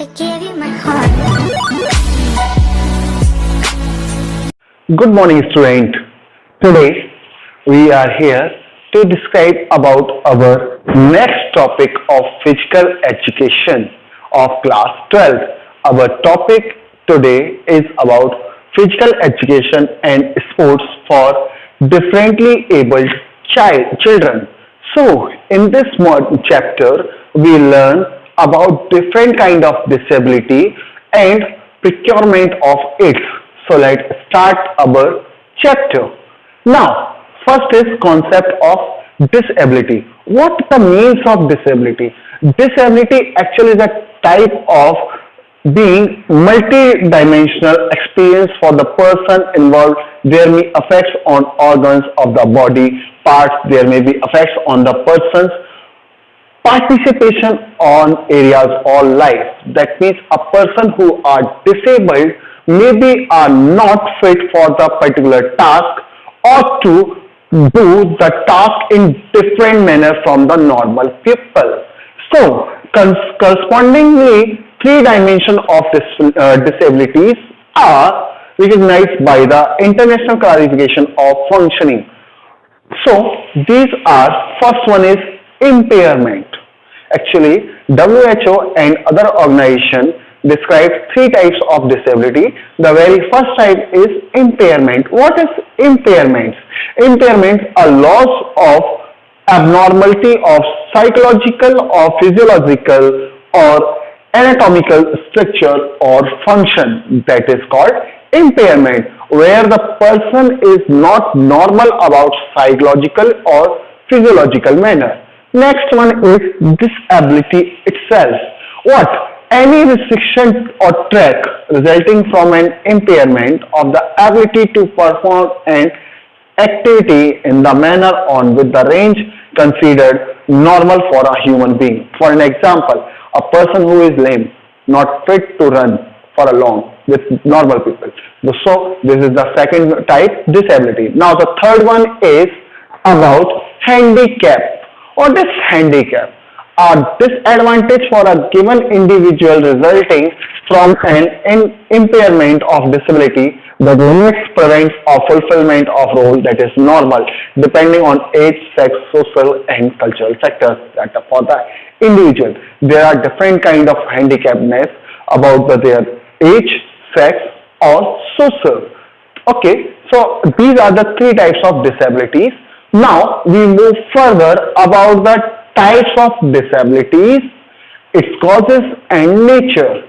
I gave you my heart. Good morning, student. Today we are here to describe about our next topic of physical education of class 12. Our topic today is about physical education and sports for differently abled children. So, in this chapter, we learn about different kind of disability and procurement of it. So let's start our chapter. Now, first is concept of disability. What the means of disability? Disability actually is a type of being multi-dimensional experience for the person involved. There may effects on organs of the body parts. There may be effects on the person's participation on areas of life. That means a person who are disabled maybe are not fit for the particular task or to do the task in different manner from the normal people. So correspondingly, three dimensions of disabilities are recognized by the International Classification of Functioning. So these are, first one is impairment. Actually, WHO and other organizations describe three types of disability. The very first type is impairment. What is impairment? Impairment are loss of abnormality of psychological or physiological or anatomical structure or function, that is called impairment, where the person is not normal about psychological or physiological manner. Next one is disability itself. What? Any restriction or track resulting from an impairment of the ability to perform an activity in the manner on with the range considered normal for a human being. For an example, a person who is lame, not fit to run for a long with normal people. So this is the second type, disability. Now the third one is about handicap. What is handicap? A disadvantage for a given individual resulting from an impairment of disability that limits, prevents or fulfillment of role that is normal depending on age, sex, social and cultural factors that are for the individual. There are different kind of handicapness about their age, sex or social. Okay, so these are the three types of disabilities. Now we move further about the types of disabilities, its causes and nature,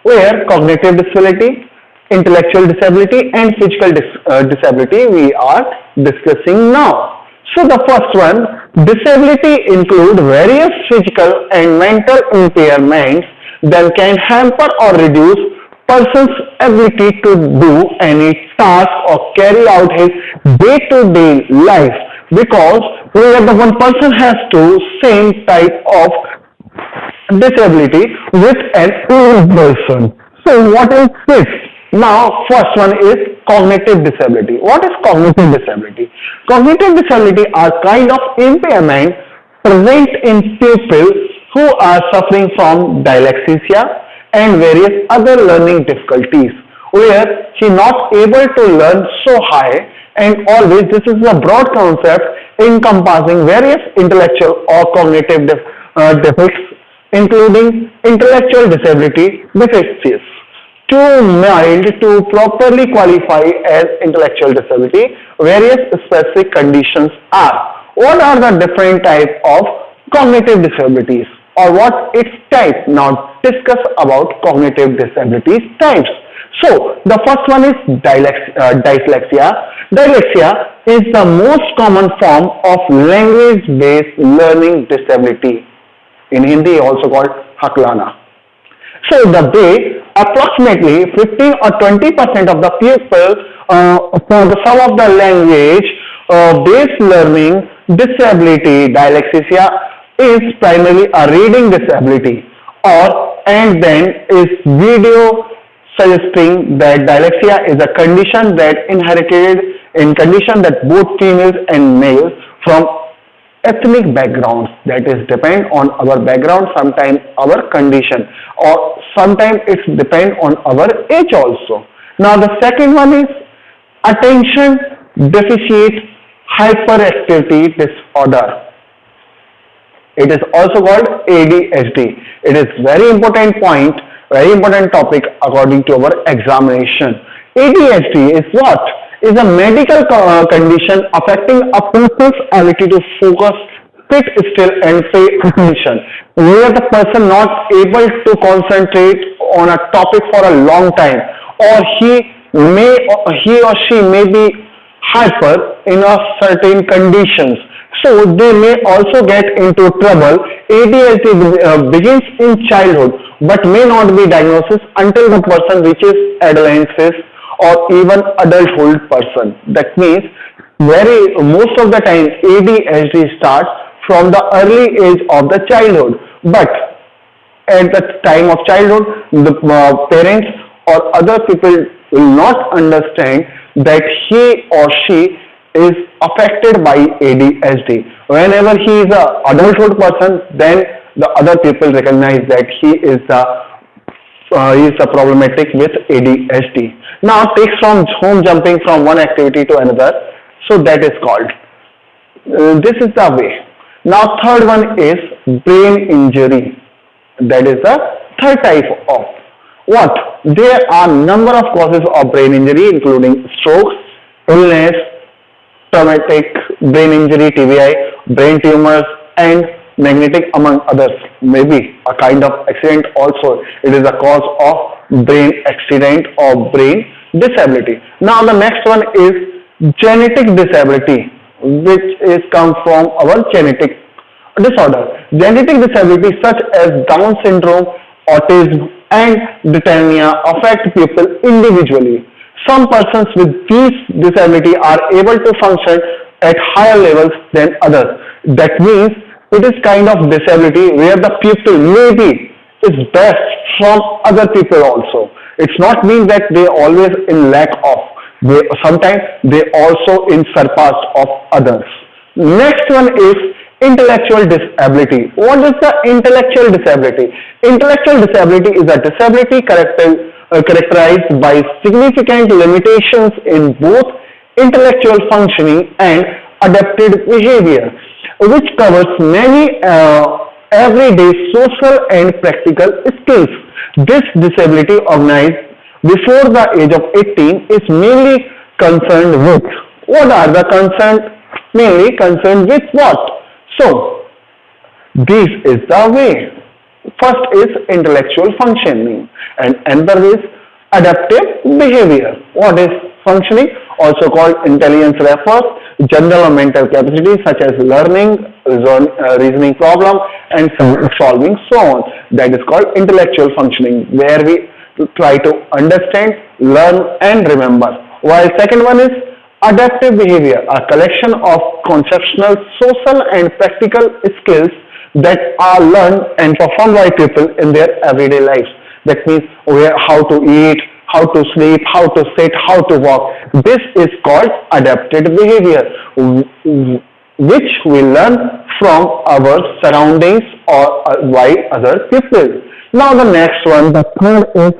where cognitive disability, intellectual disability and physical disability we are discussing now. So the first one, disability include various physical and mental impairments that can hamper or reduce person's ability to do any task or carry out his day-to-day life, because where the one person has to same type of disability with an old person. So what is this? Now first one is cognitive disability. What is cognitive disability? Cognitive disability are kind of impairment present in people who are suffering from dyslexia and various other learning difficulties, where she not able to learn so high, and always this is a broad concept encompassing various intellectual or cognitive defects including intellectual disability defects. Too mild to properly qualify as intellectual disability, various specific conditions are. What are the different types of cognitive disabilities or what its type? Now discuss about cognitive disabilities types. So the first one is dyslexia. Dyslexia is the most common form of language-based learning disability. In Hindi also called haklana. So the way approximately 15 or 20% of the people for the some of the language based learning disability, dyslexia is primarily a reading disability, or and then is video suggesting that dyslexia is a condition that inherited in condition that both females and males from ethnic backgrounds, that is depend on our background, sometimes our condition, or sometimes it's depend on our age also. Now the second one is attention deficit hyperactivity disorder. It is also called ADHD. It is very important point, very important topic according to our examination. ADHD is what? Is a medical condition affecting a person's ability to focus, sit still and pay attention. Where the person not able to concentrate on a topic for a long time, or he or she may be hyper in a certain conditions, so they may also get into trouble. ADHD begins in childhood but may not be diagnosed until the person reaches adolescence or even adulthood person. That means very most of the time ADHD starts from the early age of the childhood, but at the time of childhood the parents or other people will not understand that he or she is affected by ADHD. Whenever he is a adulthood person, then the other people recognize that he is a problematic with ADHD. Now takes from home jumping from one activity to another, so that is called. This is the way. Now third one is brain injury. That is the third type of what? There are number of causes of brain injury including strokes, illness, traumatic brain injury, TBI, brain tumors, and magnetic, among others. Maybe a kind of accident also. It is a cause of brain accident or brain disability. Now the next one is genetic disability, which is come from our genetic disorder. Genetic disability such as Down syndrome, autism, and dyslexia affect people individually. Some persons with these disability are able to function at higher levels than others. That means it is kind of disability where the people maybe is best from other people also. It's not mean that they always in lack of. Sometimes they also in surpass of others. Next one is intellectual disability. What is the intellectual disability? Intellectual disability is a disability characterized by significant limitations in both intellectual functioning and adapted behavior, which covers many everyday social and practical skills. This disability organized before the age of 18 is mainly concerned with what are the concerns mainly concerned with what? So this is the way. First is intellectual functioning and another is adaptive behavior. What is functioning? Also called intelligence refers general or mental capacities such as learning, reasoning problem and solving so on. That is called intellectual functioning where we try to understand, learn and remember. While second one is adaptive behavior, a collection of conceptual, social and practical skills that are learned and performed by people in their everyday lives. That means how to eat, how to sleep, how to sit, how to walk. This is called adapted behavior, which we learn from our surroundings or by other people. Now the next one, the third is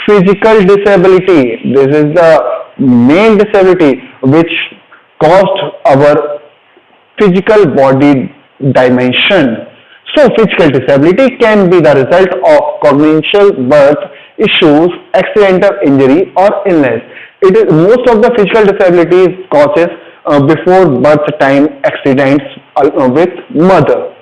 physical disability. This is the main disability which caused our physical body dimension. So physical disability can be the result of congenital birth issues, accidental injury or illness. It is most of the physical disabilities causes before birth time accidents with mother.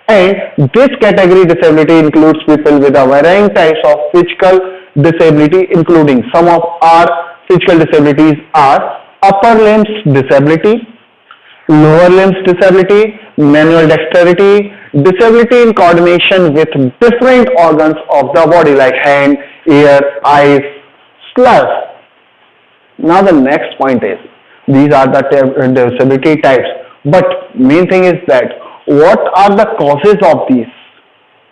And this category disability includes people with a varying types of physical disability, including some of our physical disabilities are upper limbs disability, lower limbs disability, manual dexterity, disability in coordination with different organs of the body like hand, ear, eyes, slugs. Now the next point is, these are the disability types, but main thing is that what are the causes of these?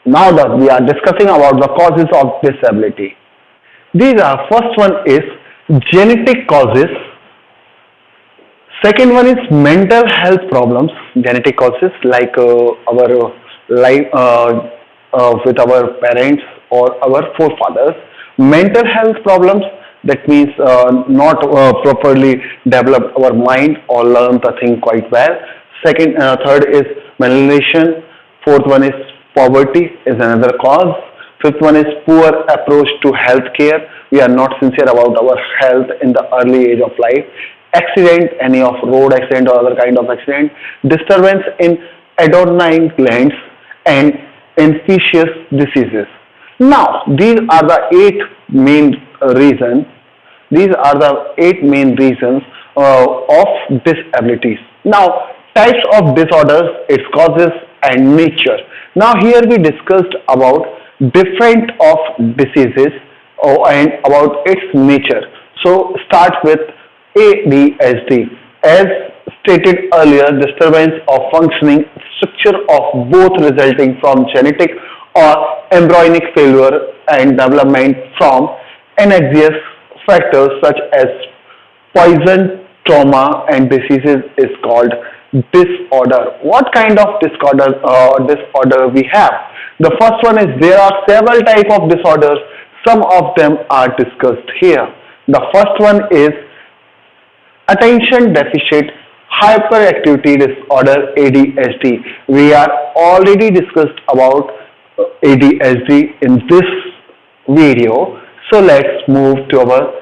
Now that we are discussing about the causes of disability. These are, first one is genetic causes. Second one is mental health problems, genetic causes like our life with our parents or our forefathers. Mental health problems, that means not properly develop our mind or learn the thing quite well. Third is malnutrition. Fourth one is poverty is another cause. Fifth one is poor approach to healthcare. We are not sincere about our health in the early age of life. Accident, any of road accident or other kind of accident. Disturbance in adornine glands and infectious diseases. Now, these are the eight main reasons. These are the eight main reasons of disabilities. Now, types of disorders, its causes and nature. Now, here we discussed about different of diseases and about its nature. So, start with ADHD. As stated earlier, disturbance of functioning structure of both resulting from genetic or embryonic failure and development from anxious factors such as poison, trauma and diseases is called disorder. What kind of disorder we have? The first one is there are several types of disorders. Some of them are discussed here. The first one is attention deficit hyperactivity disorder, ADHD. We are already discussed about ADHD in this video. So let's move to our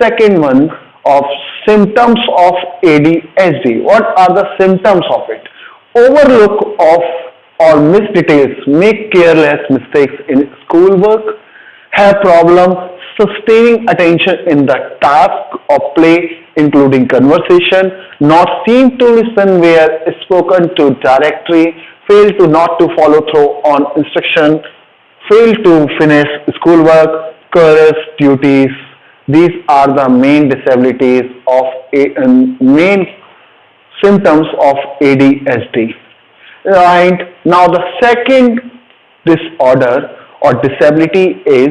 second one of symptoms of ADHD. What are the symptoms of it? Overlook of or miss details, make careless mistakes in schoolwork, have problem sustaining attention in the task or play including conversation, not seem to listen where spoken to directly, fail to not to follow through on instruction, fail to finish schoolwork, careless duties. These are the main disabilities of main symptoms of ADHD. Right now, the second disorder or disability is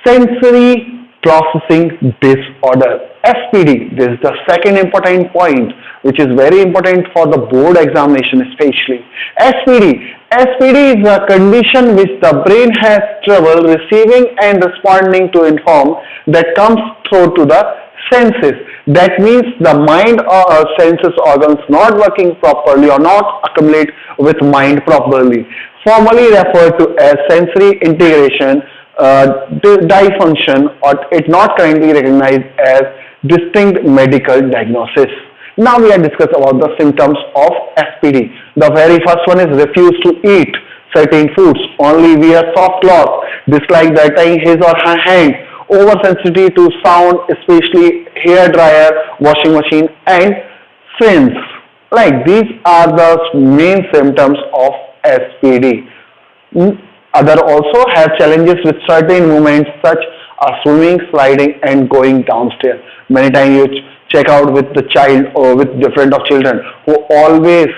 sensory processing disorder, SPD. This is the second important point, which is very important for the board examination especially. SPD is a condition which the brain has trouble receiving and responding to inform that comes through to the senses. That means the mind or senses organs not working properly or not accumulate with mind properly. Formally referred to as sensory integration dysfunction, or it not currently recognized as distinct medical diagnosis. Now we are discussing about the symptoms of SPD. The very first one is refuse to eat certain foods, only wear soft cloth, dislike the tying his or her hand, oversensitivity to sound, especially hair dryer, washing machine and fans. Like these are the main symptoms of SPD. Other also have challenges with certain movements such as swimming, sliding and going downstairs. Many times you check out with the child or with different of children who always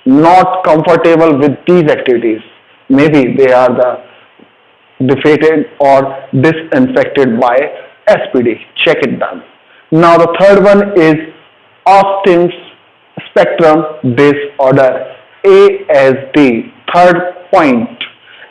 not comfortable with these activities. Maybe they are the defeated or disinfected by SPD. Check it down. Now the third one is Austin's spectrum disorder, ASD. Third point.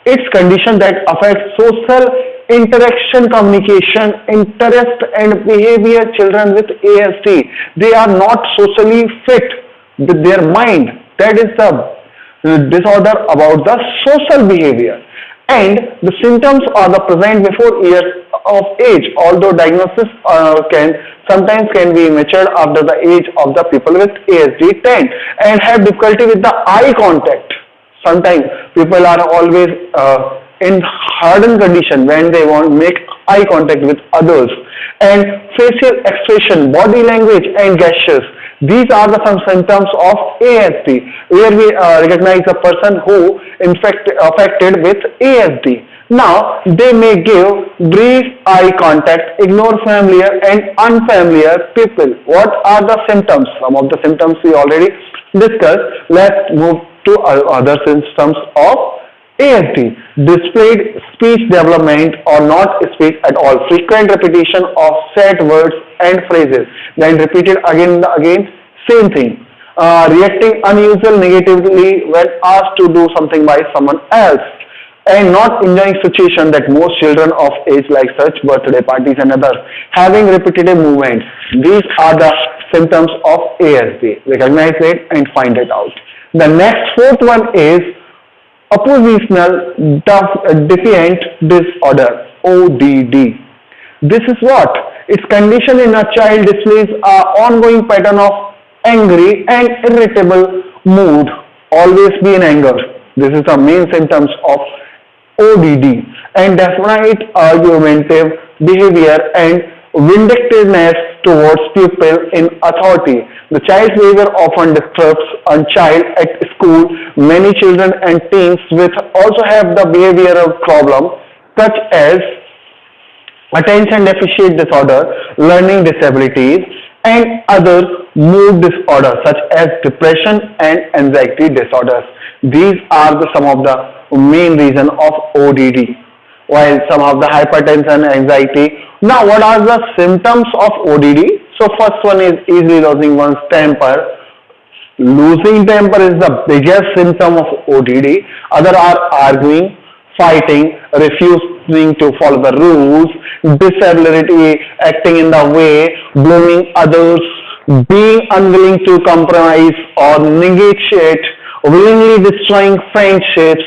It's condition that affects social interaction, communication, interest and behavior. Children with ASD, they are not socially fit with their mind. That is the disorder about the social behavior. And the symptoms are the present before years of age, although diagnosis sometimes can be matured after the age of the people with ASD 10 and have difficulty with the eye contact. Sometimes people are always in hardened condition when they want to make eye contact with others. And facial expression, body language and gestures. These are some symptoms of ASD, where we recognize a person who affected with ASD. Now, they may give brief eye contact, ignore familiar and unfamiliar people. What are the symptoms? Some of the symptoms we already discussed. Let's move to other symptoms of ASD. Displayed speech development or not speech at all. Frequent repetition of said words and phrases. Then repeated again and again, same thing. Reacting unusual negatively when asked to do something by someone else. and not enjoying situation that most children of age like such birthday parties and others, having repetitive movements. These are the symptoms of ASD. Recognize it and find it out. The next fourth one is oppositional defiant disorder, ODD. This is what? Its condition in a child displays an ongoing pattern of angry and irritable mood, always be in anger. This is the main symptoms of ODD, and definite argumentative behavior and vindictiveness towards pupil in authority. The child's behavior often disturbs a child at school. Many children and teens with also have the behavioral problem such as attention deficit disorder, learning disabilities, and other mood disorders such as depression and anxiety disorders. These are some of the main reason of ODD. While some of the hypertension, anxiety. Now, what are the symptoms of ODD? So, first one is easily losing one's temper. Losing temper is the biggest symptom of ODD. Other are arguing, fighting, refusing to follow the rules, disability, acting in the way, blaming others, being unwilling to compromise or negotiate, willingly destroying friendships,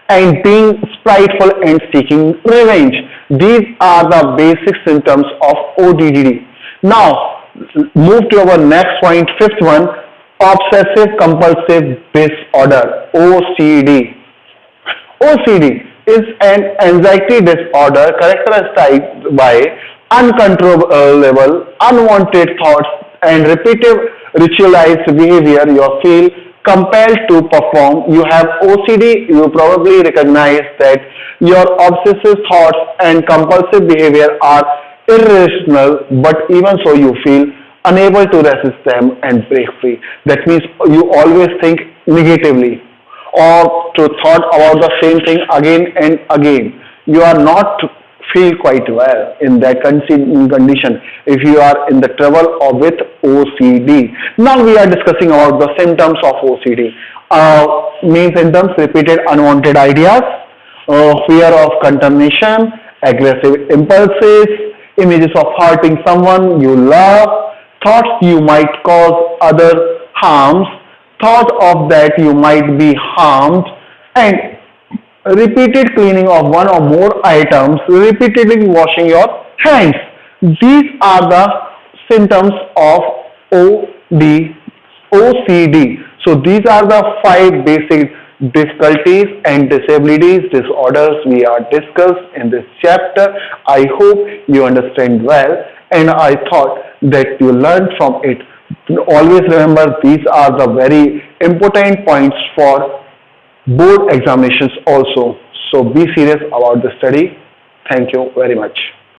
and being spiteful and seeking revenge. These are the basic symptoms of ODD. Now, move to our next point, fifth one, obsessive compulsive disorder, OCD. OCD is an anxiety disorder characterized by uncontrollable, unwanted thoughts and repetitive ritualized behavior. You feel compelled to perform. You have OCD, you probably recognize that your obsessive thoughts and compulsive behavior are irrational, but even so you feel unable to resist them and break free. That means you always think negatively or to thought about the same thing again and again. You are not feel quite well in that condition if you are in the trouble or with OCD. Now we are discussing about the symptoms of OCD. Main symptoms: repeated unwanted ideas, fear of contamination, aggressive impulses, images of hurting someone you love, thoughts you might cause other harms, thought of that you might be harmed, and repeated cleaning of one or more items, repeatedly washing your hands. These are the symptoms of OCD. So these are the 5 basic difficulties and disabilities disorders we are discussed in this chapter. I hope you understand well, and I thought that you learned from it. Always remember, these are the very important points for board examinations also. So be serious about the study. Thank you very much.